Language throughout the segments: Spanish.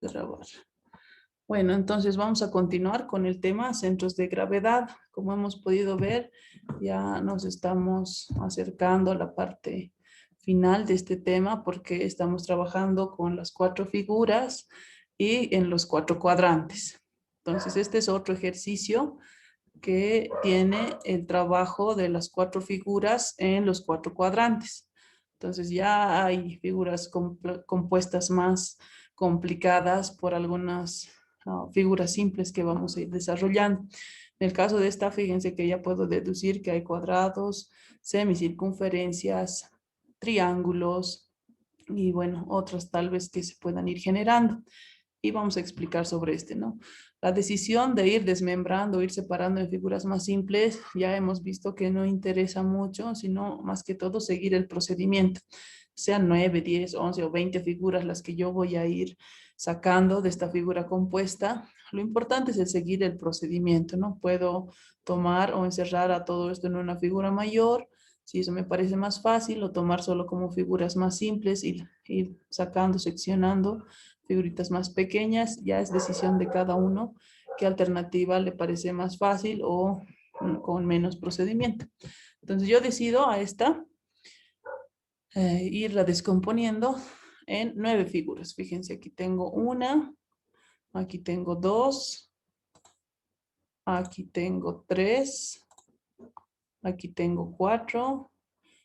Grabar. Bueno, entonces vamos a continuar con el tema centros de gravedad. Como hemos podido ver, ya nos estamos acercando a la parte final de este tema porque estamos trabajando con las 4 figuras y en los 4 cuadrantes. Entonces, este es otro ejercicio que tiene el trabajo de las 4 figuras en los 4 cuadrantes. Entonces ya hay figuras compuestas más complicadas por algunas figuras simples que vamos a ir desarrollando. En el caso de esta, fíjense que ya puedo deducir que hay cuadrados, semicircunferencias, triángulos y bueno, otras tal vez que se puedan ir generando. Y vamos a explicar sobre este, ¿no? La decisión de ir desmembrando, ir separando en figuras más simples, ya hemos visto que no interesa mucho, sino más que todo seguir el procedimiento. Sean 9, 10, 11 o 20 figuras las que yo voy a ir sacando de esta figura compuesta. Lo importante es el seguir el procedimiento, ¿no? Puedo tomar o encerrar a todo esto en una figura mayor, si eso me parece más fácil, o tomar solo como figuras más simples y ir sacando, seccionando figuritas más pequeñas, ya es decisión de cada uno qué alternativa le parece más fácil o con menos procedimiento. Entonces yo decido a esta irla descomponiendo en 9 figuras. Fíjense, aquí tengo una, aquí tengo 2, aquí tengo 3, aquí tengo 4,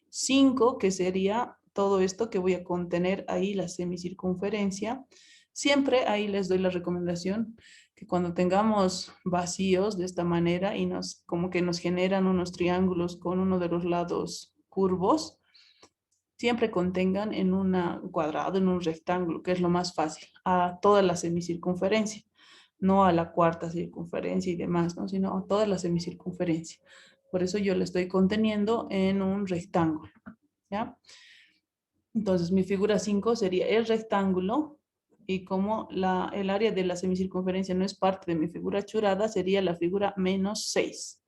5, que sería todo esto que voy a contener ahí, la semicircunferencia. Siempre ahí les doy la recomendación que cuando tengamos vacíos de esta manera y como que nos generan unos triángulos con uno de los lados curvos, siempre contengan en un cuadrado, en un rectángulo, que es lo más fácil, a toda la semicircunferencia, no a la cuarta circunferencia y demás, ¿no? Sino a toda la semicircunferencia. Por eso yo le estoy conteniendo en un rectángulo, ¿ya? Entonces mi figura 5 sería el rectángulo y como el área de la semicircunferencia no es parte de mi figura achurada, sería la figura -6.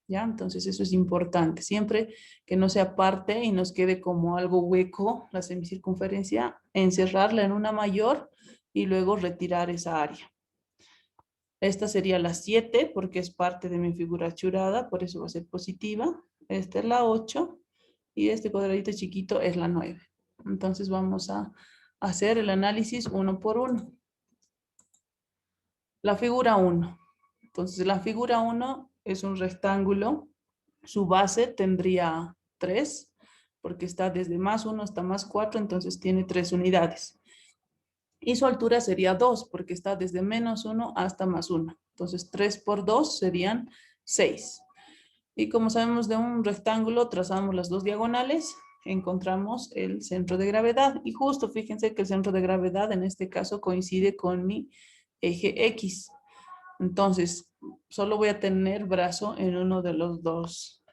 ¿Ya? Entonces eso es importante. Siempre que no sea parte y nos quede como algo hueco la semicircunferencia, encerrarla en una mayor y luego retirar esa área. Esta sería la 7 porque es parte de mi figura achurada, por eso va a ser positiva. Esta es la 8 y este cuadradito chiquito es la 9. Entonces vamos a hacer el análisis uno por uno. La figura 1. Entonces la figura 1 es un rectángulo. Su base tendría 3 porque está desde +1 hasta +4, entonces tiene 3 unidades. Y su altura sería 2 porque está desde -1 hasta +1. Entonces 3 por 2 serían 6. Y como sabemos de un rectángulo, trazamos las dos diagonales, encontramos el centro de gravedad. Y justo fíjense que el centro de gravedad en este caso coincide con mi eje X. Entonces, solo voy a tener brazo en uno de los dos,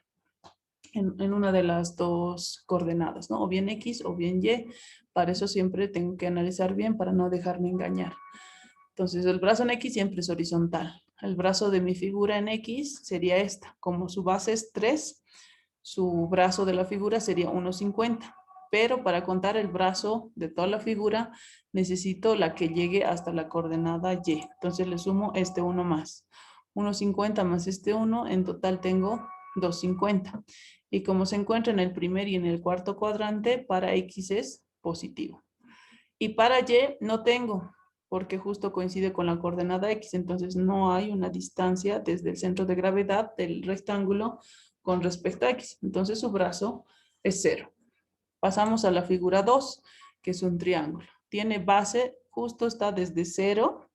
en una de las dos coordenadas, ¿no? O bien X o bien Y. Para eso siempre tengo que analizar bien para no dejarme engañar. Entonces, el brazo en X siempre es horizontal. El brazo de mi figura en X sería esta. Como su base es 3, su brazo de la figura sería 1,50. Pero para contar el brazo de toda la figura, necesito la que llegue hasta la coordenada Y. Entonces, le sumo este 1 más. 1,50 más este 1, en total tengo 2,50. Y como se encuentra en el primer y en el cuarto cuadrante, para X es positivo. Y para Y no tengo, porque justo coincide con la coordenada X, entonces no hay una distancia desde el centro de gravedad del rectángulo con respecto a X. Entonces su brazo es 0. Pasamos a la figura 2, que es un triángulo. Tiene base, justo está desde 0,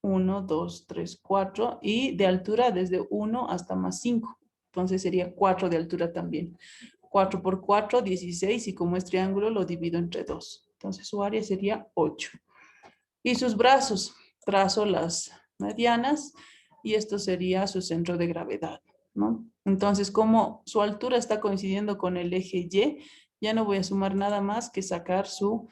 1, 2, 3, 4, y de altura desde 1 hasta +5. Entonces sería 4 de altura también. 4 por 4, 16, y como es triángulo lo divido entre 2. Entonces su área sería 8. Y sus brazos, trazo las medianas y esto sería su centro de gravedad, ¿no? Entonces, como su altura está coincidiendo con el eje Y, ya no voy a sumar nada más que sacar su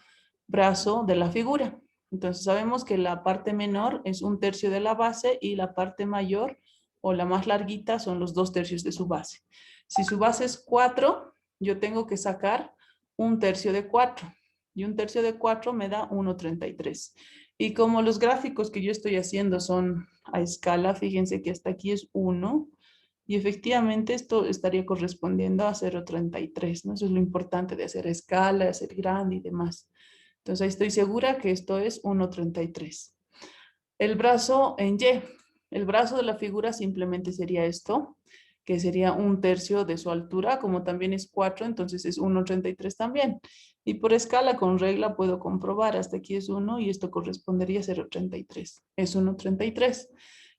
brazo de la figura. Entonces, sabemos que la parte menor es 1/3 de la base y la parte mayor o la más larguita son los 2/3 de su base. Si su base es 4, yo tengo que sacar 1/3 de 4 y 1/3 de 4 me da 1,33. Y como los gráficos que yo estoy haciendo son a escala, fíjense que hasta aquí es 1 y efectivamente esto estaría correspondiendo a 0,33, ¿no? Eso es lo importante de hacer escala, hacer grande y demás. Entonces ahí estoy segura que esto es 1,33. El brazo en Y. El brazo de la figura simplemente sería esto, que sería 1/3 de su altura, como también es 4, entonces es 1,33 también. Y por escala con regla puedo comprobar, hasta aquí es 1 y esto correspondería a 0,33. Es 1,33.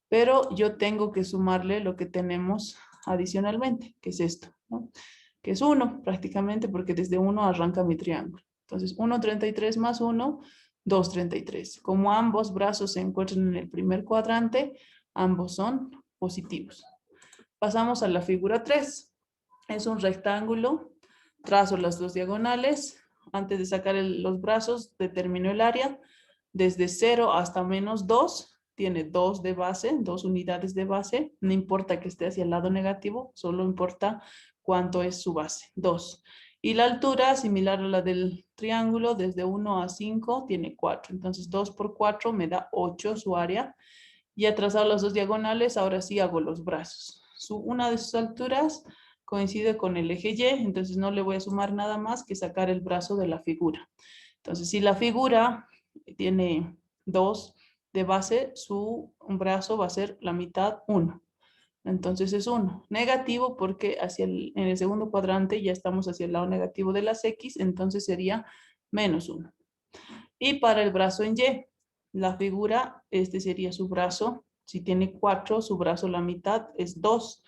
Pero yo tengo que sumarle lo que tenemos adicionalmente, que es esto, ¿no? Que es 1 prácticamente, porque desde 1 arranca mi triángulo. Entonces 1,33 más 1, 2,33. Como ambos brazos se encuentran en el primer cuadrante, ambos son positivos. Pasamos a la figura 3. Es un rectángulo, trazo las dos diagonales. Antes de sacar los brazos, determino el área. Desde 0 hasta -2, tiene 2 de base, 2 unidades de base. No importa que esté hacia el lado negativo, solo importa cuánto es su base, 2. Y la altura, similar a la del triángulo, desde 1 a 5, tiene 4. Entonces 2 por 4 me da 8 su área. Y he trazado las dos diagonales, ahora sí hago los brazos. Una de sus alturas coincide con el eje Y, entonces no le voy a sumar nada más que sacar el brazo de la figura. Entonces, si la figura tiene 2 de base, su brazo va a ser la mitad 1. Entonces es 1. Negativo porque en el segundo cuadrante ya estamos hacia el lado negativo de las X, entonces sería -1. Y para el brazo en Y, la figura, este sería su brazo. Si tiene 4, su brazo la mitad es 2.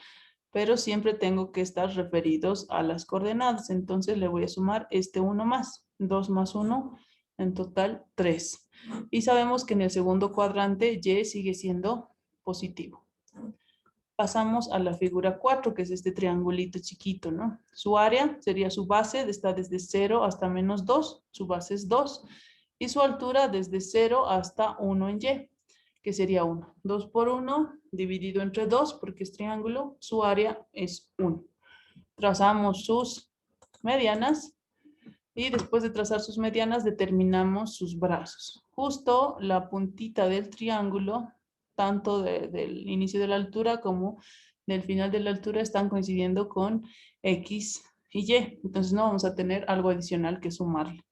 Pero siempre tengo que estar referidos a las coordenadas. Entonces le voy a sumar este 1 más. 2 más 1, en total 3. Y sabemos que en el segundo cuadrante Y sigue siendo positivo. Pasamos a la figura 4, que es este triangulito chiquito, ¿no? Su área sería su base, está desde 0 hasta -2, su base es 2, y su altura desde 0 hasta 1 en Y, que sería 1. 2 por 1 dividido entre 2, porque es triángulo, su área es 1. Trazamos sus medianas, y después de trazar sus medianas determinamos sus brazos. Justo la puntita del triángulo, tanto del inicio de la altura como del final de la altura, están coincidiendo con X y Y. Entonces no vamos a tener algo adicional que sumarle.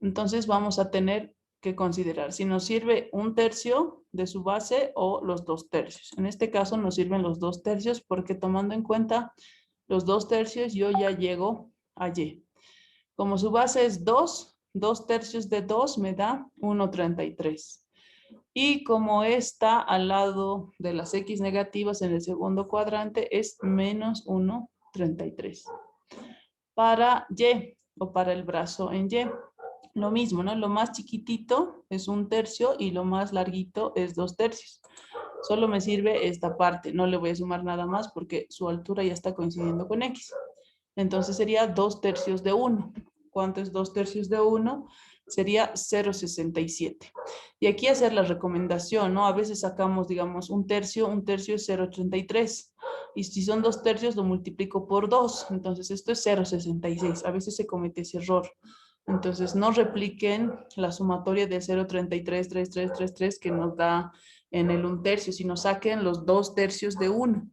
Entonces vamos a tener que considerar si nos sirve 1/3 de su base o los 2/3. En este caso nos sirven los 2/3 porque tomando en cuenta los 2/3 yo ya llego a Y. Como su base es 2, 2/3 de 2 me da 1,33. Y como está al lado de las X negativas en el segundo cuadrante, es -1,33. Para Y, o para el brazo en Y, lo mismo, ¿no? Lo más chiquitito es 1/3 y lo más larguito es 2/3. Solo me sirve esta parte, no le voy a sumar nada más porque su altura ya está coincidiendo con X. Entonces sería 2/3 de 1. ¿Cuánto es 2/3 de 1? Sería 0,67. Y aquí hacer la recomendación, ¿no? A veces sacamos, digamos, 1/3 es 0,33. Y si son 2/3 lo multiplico por 2. Entonces esto es 0,66. A veces se comete ese error. Entonces no repliquen la sumatoria de 0,33, 3333 que nos da en el 1/3, sino saquen los 2/3 de 1.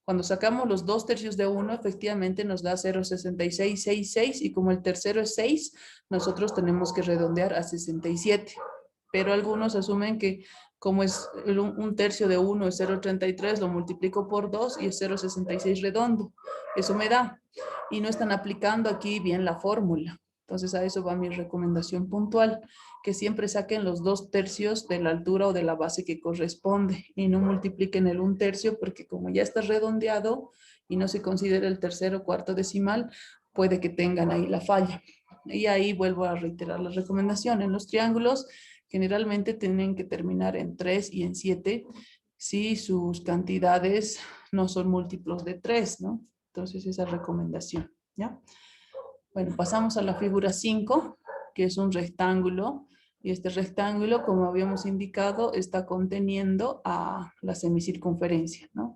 Cuando sacamos los 2/3 de 1, efectivamente nos da 0,6666 y como el tercero es 6, nosotros tenemos que redondear a 67. Pero algunos asumen que como es 1/3 de 1 es 0,33, lo multiplico por 2 y es 0,66 redondo. Eso me da. Y no están aplicando aquí bien la fórmula. Entonces a eso va mi recomendación puntual, que siempre saquen los 2/3 de la altura o de la base que corresponde y no multipliquen el 1/3 porque como ya está redondeado y no se considera el tercero o cuarto decimal, puede que tengan ahí la falla. Y ahí vuelvo a reiterar la recomendación. En los triángulos generalmente tienen que terminar en 3 y en 7 si sus cantidades no son múltiplos de 3, ¿no? Entonces esa recomendación, ¿ya? Bueno, pasamos a la figura 5, que es un rectángulo. Y este rectángulo, como habíamos indicado, está conteniendo a la semicircunferencia, ¿no?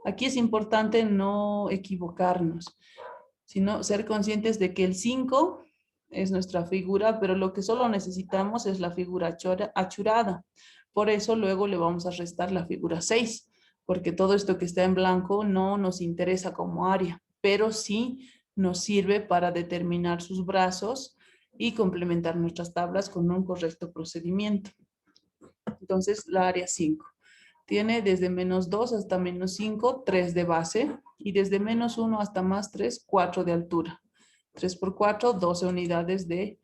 Aquí es importante no equivocarnos, sino ser conscientes de que el 5 es nuestra figura, pero lo que solo necesitamos es la figura achurada. Por eso luego le vamos a restar la figura 6, porque todo esto que está en blanco no nos interesa como área, pero sí nos sirve para determinar sus brazos y complementar nuestras tablas con un correcto procedimiento. Entonces, la área 5 tiene desde -2 hasta -5, 3 de base, y desde -1 hasta +3, 4 de altura. 3 por 4, 12 unidades de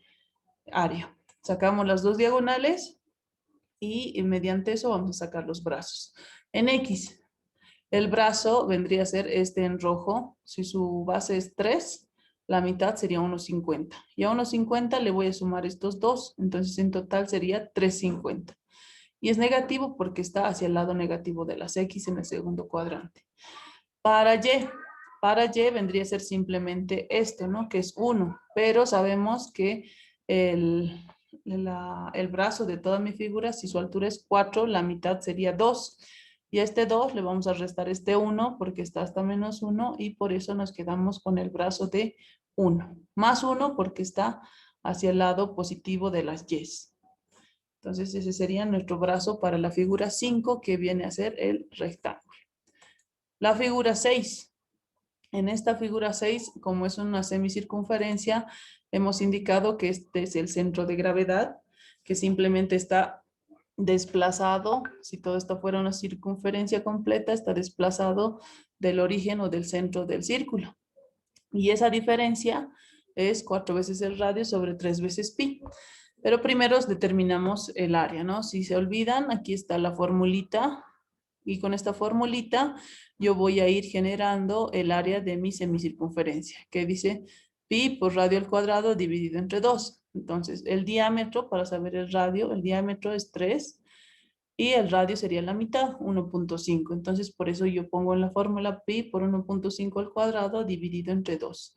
área. Sacamos las dos diagonales y mediante eso vamos a sacar los brazos. En X, el brazo vendría a ser este en rojo. Si su base es 3, la mitad sería 1,50. Y a 1,50 le voy a sumar estos dos. Entonces en total sería 3,50. Y es negativo porque está hacia el lado negativo de las X en el segundo cuadrante. Para Y vendría a ser simplemente esto, ¿no? Que es 1. Pero sabemos que el brazo de toda mi figura, si su altura es 4, la mitad sería 2. Y a este 2 le vamos a restar este 1 porque está hasta -1 y por eso nos quedamos con el brazo de 1. Más 1 porque está hacia el lado positivo de las Y. Entonces ese sería nuestro brazo para la figura 5 que viene a ser el rectángulo. La figura 6. En esta figura 6, como es una semicircunferencia, hemos indicado que este es el centro de gravedad, que simplemente está desplazado. Si todo esto fuera una circunferencia completa, está desplazado del origen o del centro del círculo. Y esa diferencia es 4 veces el radio sobre 3 veces pi. Pero primero determinamos el área, ¿no? Si se olvidan, aquí está la formulita. Y con esta formulita yo voy a ir generando el área de mi semicircunferencia, que dice pi por radio al cuadrado dividido entre 2. Entonces, el diámetro, para saber el radio, el diámetro es 3 y el radio sería la mitad, 1,5. Entonces, por eso yo pongo en la fórmula pi por 1,5 al cuadrado dividido entre 2.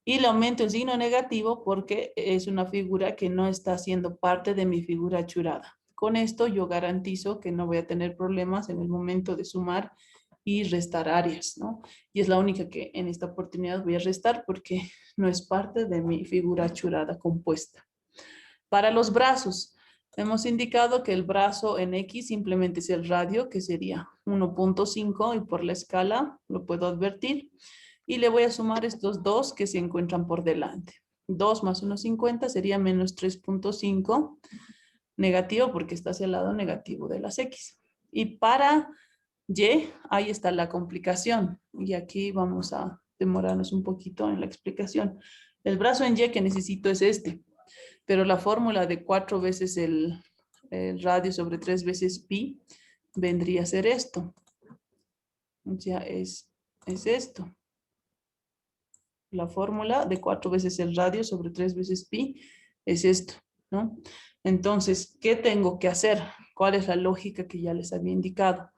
Y le aumento el signo negativo porque es una figura que no está siendo parte de mi figura achurada. Con esto yo garantizo que no voy a tener problemas en el momento de sumar y restar áreas, ¿no? Y es la única que en esta oportunidad voy a restar porque no es parte de mi figura achurada compuesta. Para los brazos, hemos indicado que el brazo en X simplemente es el radio, que sería 1,5 y por la escala lo puedo advertir. Y le voy a sumar estos dos que se encuentran por delante. 2 más 1,50 sería menos 3,5. Negativo porque está hacia el lado negativo de las X. Y para Y, ahí está la complicación. Y aquí vamos a demorarnos un poquito en la explicación. El brazo en Y que necesito es este. Pero la fórmula de 4 veces el radio sobre 3 veces pi vendría a ser esto. Ya es esto. La fórmula de 4 veces el radio sobre 3 veces pi es esto, ¿no? Entonces, ¿qué tengo que hacer? ¿Cuál es la lógica que ya les había indicado?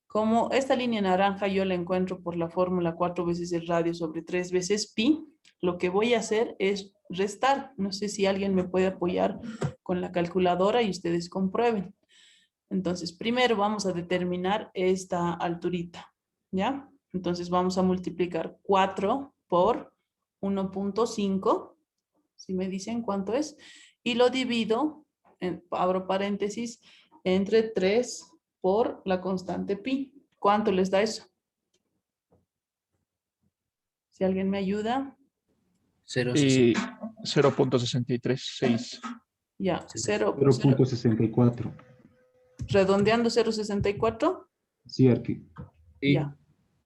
Como esta línea naranja yo la encuentro por la fórmula 4 veces el radio sobre 3 veces pi, lo que voy a hacer es restar. No sé si alguien me puede apoyar con la calculadora y ustedes comprueben. Entonces, primero vamos a determinar esta alturita, ¿ya? Entonces vamos a multiplicar 4 por 1,5, si me dicen cuánto es, y lo divido, abro paréntesis, entre 3 por la constante pi. ¿Cuánto les da eso? Si alguien me ayuda. 0.636. Ya, 0.64. redondeando 0,64. Sí, Arqui. Ya.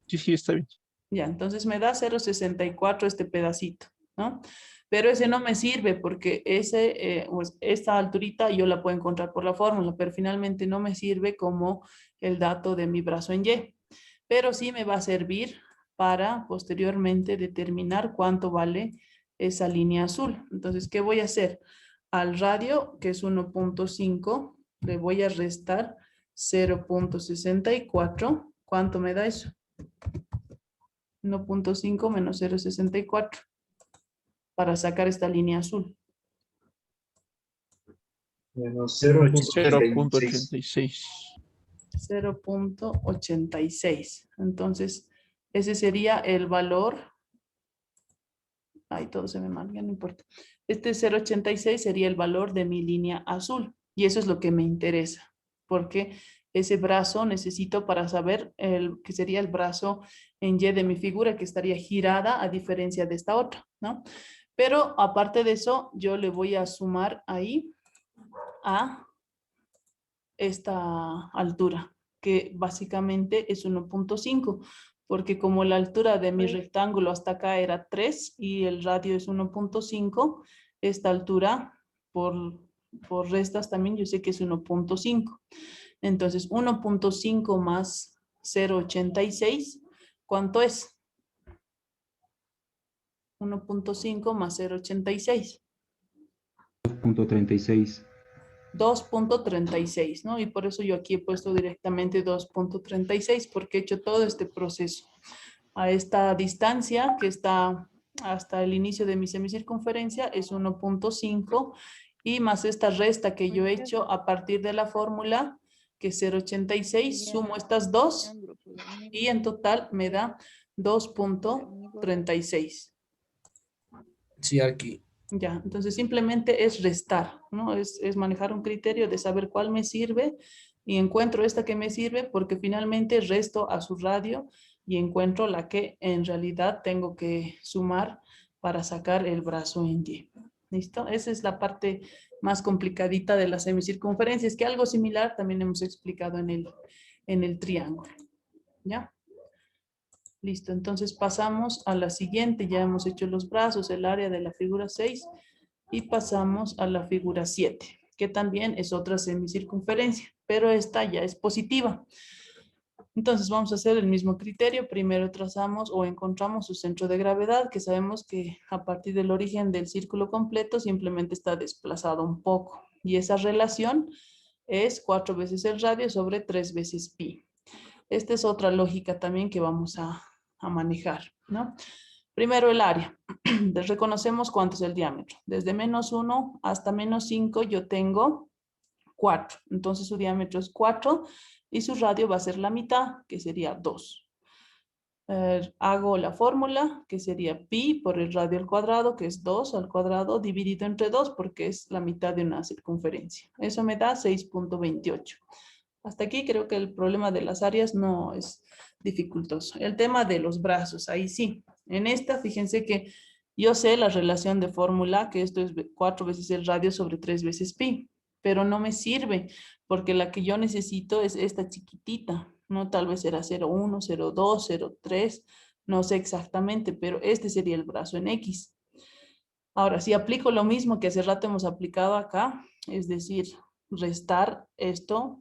Sí, está bien. Ya, entonces me da 0,64 este pedacito, ¿no? Pero ese no me sirve porque esta alturita yo la puedo encontrar por la fórmula, pero finalmente no me sirve como el dato de mi brazo en Y. Pero sí me va a servir para posteriormente determinar cuánto vale esa línea azul. Entonces, ¿qué voy a hacer? Al radio, que es 1,5, le voy a restar 0,64. ¿Cuánto me da eso? 1,5 menos 0,64 para sacar esta línea azul. Menos 0.86. 0.86. 0,86. Entonces, ese sería el valor Ay, todo se me mal, ya no importa. Este 0,86 sería el valor de mi línea azul. Y eso es lo que me interesa. Porque ese brazo necesito para saber que sería el brazo en Y de mi figura, que estaría girada a diferencia de esta otra, ¿no? Pero aparte de eso, yo le voy a sumar ahí a esta altura, que básicamente es 1,5, porque como la altura de mi rectángulo hasta acá era 3 y el radio es 1,5, esta altura por restas también yo sé que es 1,5. Entonces 1,5 más 0,86, ¿cuánto es? 1,5 más 0,86. 2.36. 2,36, ¿no? Y por eso yo aquí he puesto directamente 2,36 porque he hecho todo este proceso a esta distancia que está hasta el inicio de mi semicircunferencia es 1,5 y más esta resta que yo he hecho a partir de la fórmula que es 0,86, sumo estas dos y en total me da 2,36. Sí, aquí. Ya, entonces simplemente es restar, ¿no? Es manejar un criterio de saber cuál me sirve y encuentro esta que me sirve porque finalmente resto a su radio y encuentro la que en realidad tengo que sumar para sacar el brazo en Y. ¿Listo? Esa es la parte más complicadita de la semicircunferencia. Es que algo similar también hemos explicado en el triángulo. ¿Ya? Listo, entonces pasamos a la siguiente. Ya hemos hecho los brazos, el área de la figura 6 y pasamos a la figura 7, que también es otra semicircunferencia, pero esta ya es positiva. Entonces vamos a hacer el mismo criterio. Primero trazamos o encontramos su centro de gravedad, que sabemos que a partir del origen del círculo completo simplemente está desplazado un poco. Y esa relación es 4 veces el radio sobre 3 veces pi. Esta es otra lógica también que vamos a manejar, ¿no? Primero el área. Reconocemos cuánto es el diámetro. Desde -1 hasta -5 yo tengo 4. Entonces su diámetro es 4 y su radio va a ser la mitad, que sería 2. Hago la fórmula, que sería pi por el radio al cuadrado, que es 2 al cuadrado, dividido entre 2, porque es la mitad de una circunferencia. Eso me da 6,28. Hasta aquí creo que el problema de las áreas no es dificultoso. El tema de los brazos, ahí sí. En esta, fíjense que yo sé la relación de fórmula, que esto es 4 veces el radio sobre 3 veces pi, pero no me sirve, porque la que yo necesito es esta chiquitita, ¿no? Tal vez era 0,1, 0,2, 0,3, no sé exactamente, pero este sería el brazo en X. Ahora, si aplico lo mismo que hace rato hemos aplicado acá, es decir, restar esto,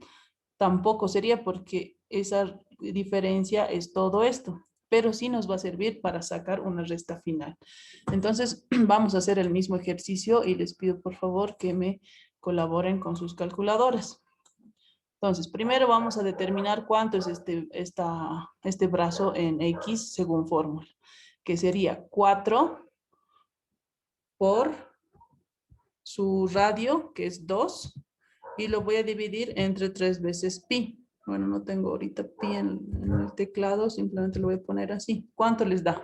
tampoco sería porque esa diferencia es todo esto, pero sí nos va a servir para sacar una resta final. Entonces, vamos a hacer el mismo ejercicio y les pido por favor que me colaboren con sus calculadoras. Entonces, primero vamos a determinar cuánto es este brazo en X según fórmula, que sería 4 por su radio, que es 2, y lo voy a dividir entre 3 veces pi. Bueno, no tengo ahorita pi en el teclado, simplemente lo voy a poner así. ¿Cuánto les da?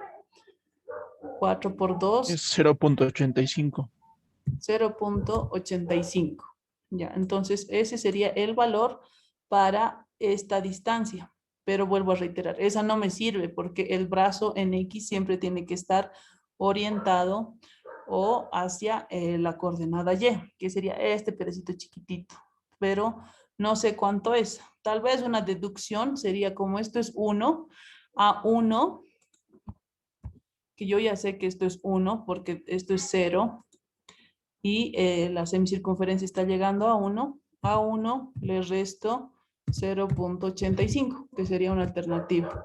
4 por 2. Es 0,85. 0,85. Ya, entonces ese sería el valor para esta distancia. Pero vuelvo a reiterar, esa no me sirve porque el brazo en X siempre tiene que estar orientado o hacia la coordenada Y, que sería este pedacito chiquitito. Pero no sé cuánto es. Tal vez una deducción sería como esto es 1 a 1, que yo ya sé que esto es 1 porque esto es 0 y la semicircunferencia está llegando a 1. A 1 le resto 0,85, que sería una alternativa.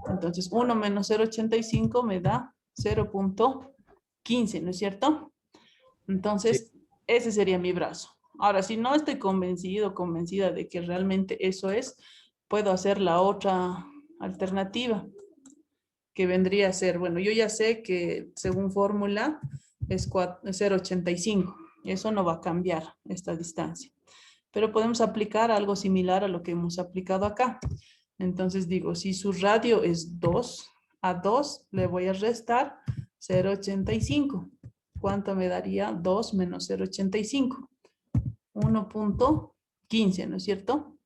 Entonces 1 menos 0,85 me da 0,15, ¿no es cierto? Entonces, ese sería mi brazo. Ahora, si no estoy convencido, convencida de que realmente eso es, puedo hacer la otra alternativa, que vendría a ser, bueno, yo ya sé que según fórmula es 0,85. Eso no va a cambiar esta distancia. Pero podemos aplicar algo similar a lo que hemos aplicado acá. Entonces digo, si su radio es 2, a 2 le voy a restar 0,85. ¿Cuánto me daría 2 menos 0,85? 1.15, ¿no es cierto?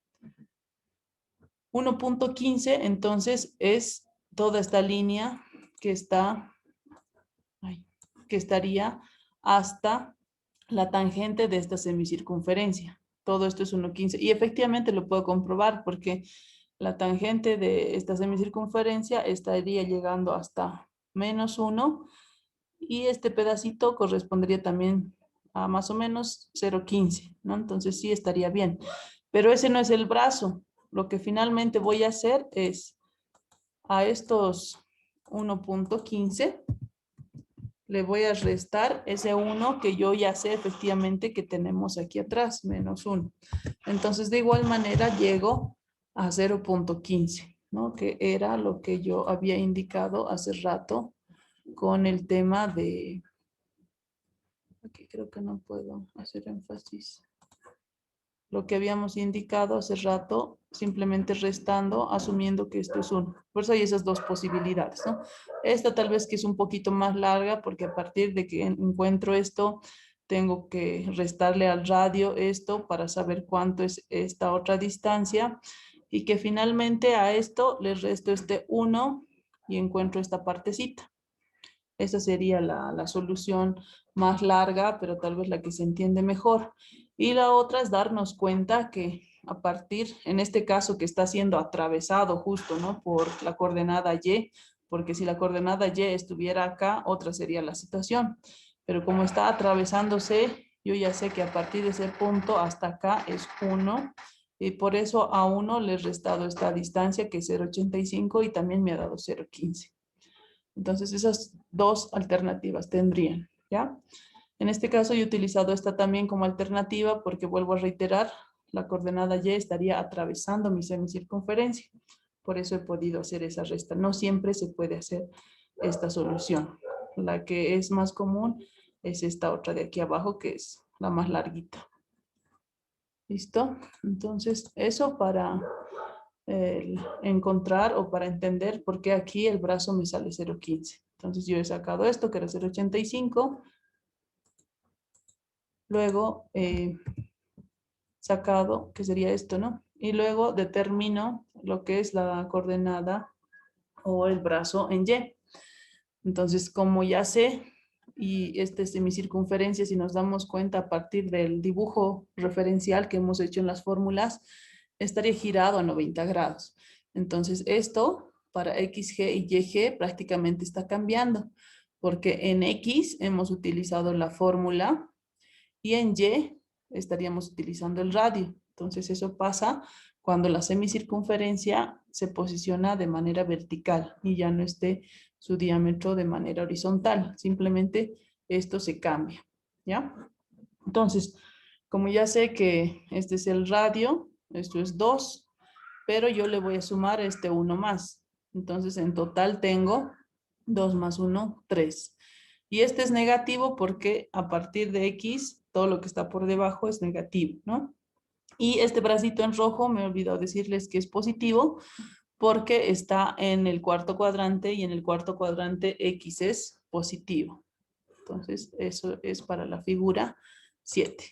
1.15, entonces es toda esta línea que está, que estaría hasta la tangente de esta semicircunferencia. Todo esto es 1.15 y efectivamente lo puedo comprobar porque la tangente de esta semicircunferencia estaría llegando hasta menos 1 y este pedacito correspondería también a más o menos 0.15, ¿no? Entonces sí estaría bien. Pero ese no es el brazo. Lo que finalmente voy a hacer es a estos 1.15 le voy a restar ese 1 que yo ya sé efectivamente que tenemos aquí atrás, menos 1. Entonces, de igual manera, llego a 0.15, ¿no? Que era lo que yo había indicado hace rato con el tema de... Aquí creo que no puedo hacer énfasis. Lo que habíamos indicado hace rato, simplemente restando, asumiendo que esto es 1. Por eso hay esas dos posibilidades, ¿no? Esta tal vez que es un poquito más larga, porque a partir de que encuentro esto, tengo que restarle al radio esto para saber cuánto es esta otra distancia, y que finalmente a esto le resto este 1 y encuentro esta partecita. Esa sería la solución más larga, pero tal vez la que se entiende mejor. Y la otra es darnos cuenta que a partir, en este caso que está siendo atravesado justo, ¿no? Por la coordenada Y, porque si la coordenada Y estuviera acá, otra sería la situación. Pero como está atravesándose, yo ya sé que a partir de ese punto hasta acá es 1. Y por eso a 1 le he restado esta distancia que es 0,85 y también me ha dado 0,15. Entonces esas dos alternativas tendrían, ¿ya? En este caso yo he utilizado esta también como alternativa porque vuelvo a reiterar, la coordenada Y estaría atravesando mi semicircunferencia. Por eso he podido hacer esa resta. No siempre se puede hacer esta solución. La que es más común es esta otra de aquí abajo que es la más larguita. ¿Listo? Entonces eso para encontrar o para entender por qué aquí el brazo me sale 0.15. Entonces yo he sacado esto que era 0.85. Luego sacado, que sería esto, ¿no? Y luego determino lo que es la coordenada o el brazo en Y. Entonces, como ya sé, y este es de mi circunferencia, si nos damos cuenta a partir del dibujo referencial que hemos hecho en las fórmulas, estaría girado a 90 grados. Entonces, esto para XG y YG prácticamente está cambiando, porque en X hemos utilizado la fórmula y en Y estaríamos utilizando el radio. Entonces, eso pasa cuando la semicircunferencia se posiciona de manera vertical y ya no esté su diámetro de manera horizontal. Simplemente esto se cambia, ¿ya? Entonces, como ya sé que este es el radio, esto es 2, pero yo le voy a sumar este 1 más. Entonces, en total tengo 2 más 1, 3. Y este es negativo porque a partir de X, todo lo que está por debajo es negativo, ¿no? Y este bracito en rojo, me he olvidado decirles que es positivo porque está en el cuarto cuadrante y en el cuarto cuadrante X es positivo. Entonces, eso es para la figura 7.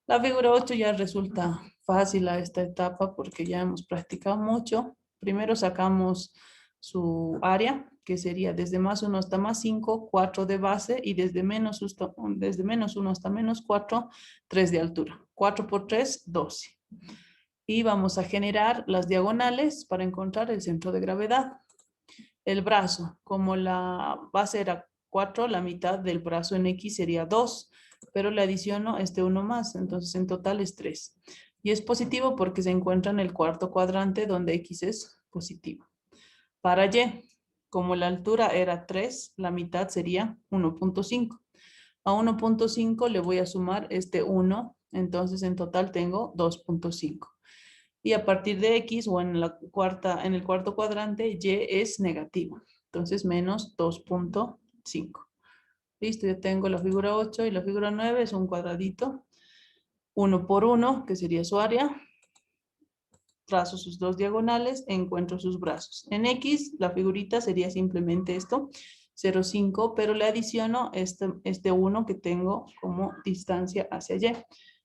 La figura 8 ya resulta fácil a esta etapa porque ya hemos practicado mucho. Primero sacamos su área, que sería desde más 1 hasta más 5, 4 de base, y desde menos 1 hasta menos 4, 3 de altura. 4 por 3, 12. Y vamos a generar las diagonales para encontrar el centro de gravedad. El brazo, como la base era 4, la mitad del brazo en X sería 2, pero le adiciono este 1 más, entonces en total es 3. Y es positivo porque se encuentra en el cuarto cuadrante donde X es positivo. Para Y, como la altura era 3, la mitad sería 1.5. A 1.5 le voy a sumar este 1, entonces en total tengo 2.5. Y a partir de X o en el cuarto cuadrante, Y es negativo. Entonces menos 2.5. Listo, ya tengo la figura 8 y la figura 9 es un cuadradito. 1 por 1, que sería su área. Trazo sus dos diagonales, encuentro sus brazos. En X, la figurita sería simplemente esto. 0,5, pero le adiciono este 1 que tengo como distancia hacia Y.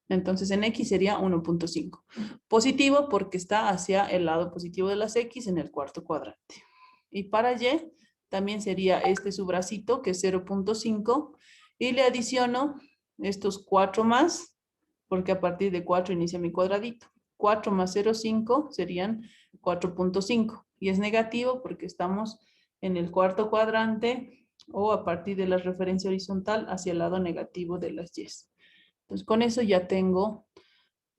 Entonces en X sería 1.5. Positivo porque está hacia el lado positivo de las X en el cuarto cuadrante. Y para Y también sería este su bracito que es 0.5 y le adiciono estos 4 más porque a partir de 4 inicia mi cuadradito. 4 más 0,5 serían 4.5 y es negativo porque estamos en el cuarto cuadrante o a partir de la referencia horizontal hacia el lado negativo de las Y. Entonces con eso ya tengo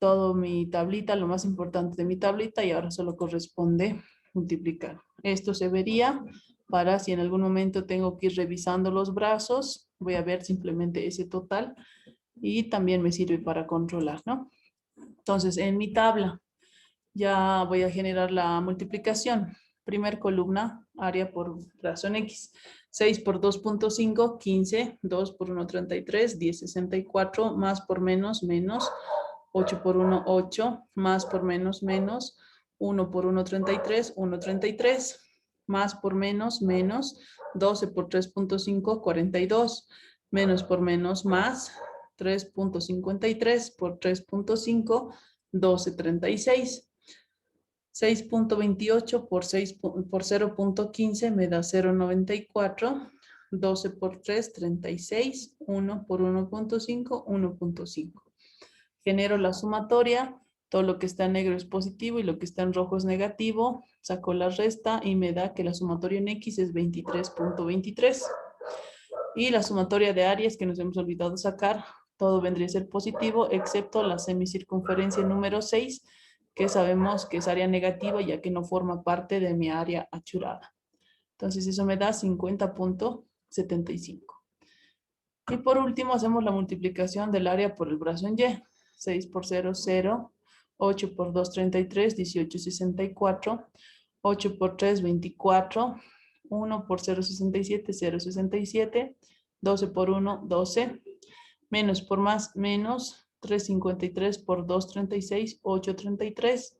todo mi tablita, lo más importante de mi tablita y ahora solo corresponde multiplicar. Esto se vería para si en algún momento tengo que ir revisando los brazos, voy a ver simplemente ese total y también me sirve para controlar, ¿no? Entonces en mi tabla ya voy a generar la multiplicación. Primer columna, área por brazo en X. 6 por 2.5, 15. 2 por 1, 33. 10, 64. Más por menos, menos. 8 por 1, 8. Más por menos, menos. 1 por 1, 33. 1, 33. Más por menos, menos. 12 por 3.5, 42. Menos por menos, más. 3.53 por 3.5, 12.36. 6.28 por 0.15 me da 0.94. 12 por 3, 36. 1 por 1.5, 1.5. Genero la sumatoria. Todo lo que está en negro es positivo y lo que está en rojo es negativo. Saco la resta y me da que la sumatoria en X es 23.23. Y la sumatoria de áreas que nos hemos olvidado sacar, todo vendría a ser positivo, excepto la semicircunferencia número 6, que sabemos que es área negativa ya que no forma parte de mi área achurada. Entonces eso me da 50.75. Y por último hacemos la multiplicación del área por el brazo en Y. 6 por 0, 0. 8 por 2, 33. 18, 64. 8 por 3, 24. 1 por 0,67, 0,67. 12 por 1, 12. Menos por más, menos. 3,53 por 2, 36. 8,33.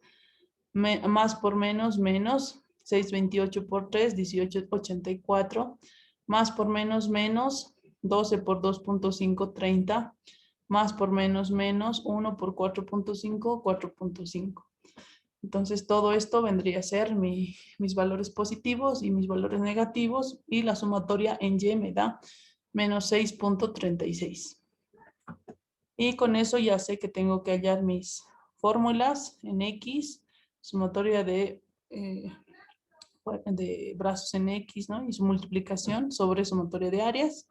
Más por menos, menos. 6,28 por 3, 18,84. Más por menos, menos. 12 por 2.5, 30. Más por menos, menos. 1 por 4.5, 4.5. Entonces todo esto vendría a ser mis valores positivos y mis valores negativos y la sumatoria en Y me da menos 6.36. Y con eso ya sé que tengo que hallar mis fórmulas en X, sumatoria de brazos en X, ¿no? Y su multiplicación sobre sumatoria de áreas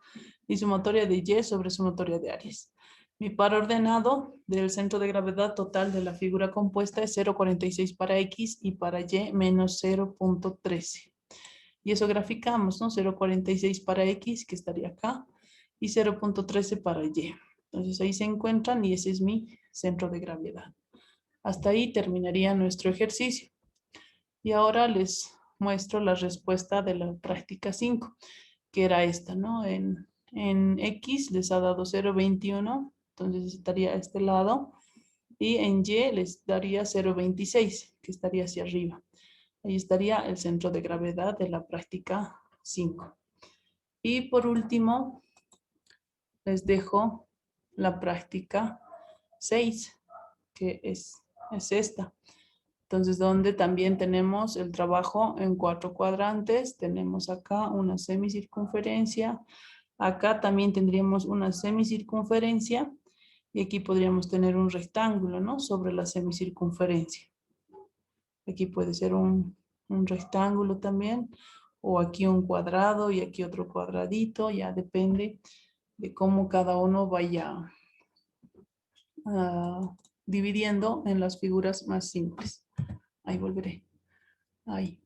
y sumatoria de Y sobre sumatoria de áreas. Mi par ordenado del centro de gravedad total de la figura compuesta es 0,46 para X y para Y menos 0.13. Y eso graficamos, ¿no? 0,46 para X, que estaría acá, y 0.13 para Y. Entonces ahí se encuentran y ese es mi centro de gravedad. Hasta ahí terminaría nuestro ejercicio. Y ahora les muestro la respuesta de la práctica 5, que era esta, ¿no? En X les ha dado 0,21, entonces estaría a este lado. Y en Y les daría 0,26, que estaría hacia arriba. Ahí estaría el centro de gravedad de la práctica 5. Y por último, les dejo la práctica 6, que es esta. Entonces, donde también tenemos el trabajo en 4 cuadrantes. Tenemos acá una semicircunferencia. Acá también tendríamos una semicircunferencia. Y aquí podríamos tener un rectángulo, ¿no? Sobre la semicircunferencia. Aquí puede ser un rectángulo también. O aquí un cuadrado y aquí otro cuadradito. Ya depende de cómo cada uno vaya dividiendo en las figuras más simples. Ahí volveré. Ahí.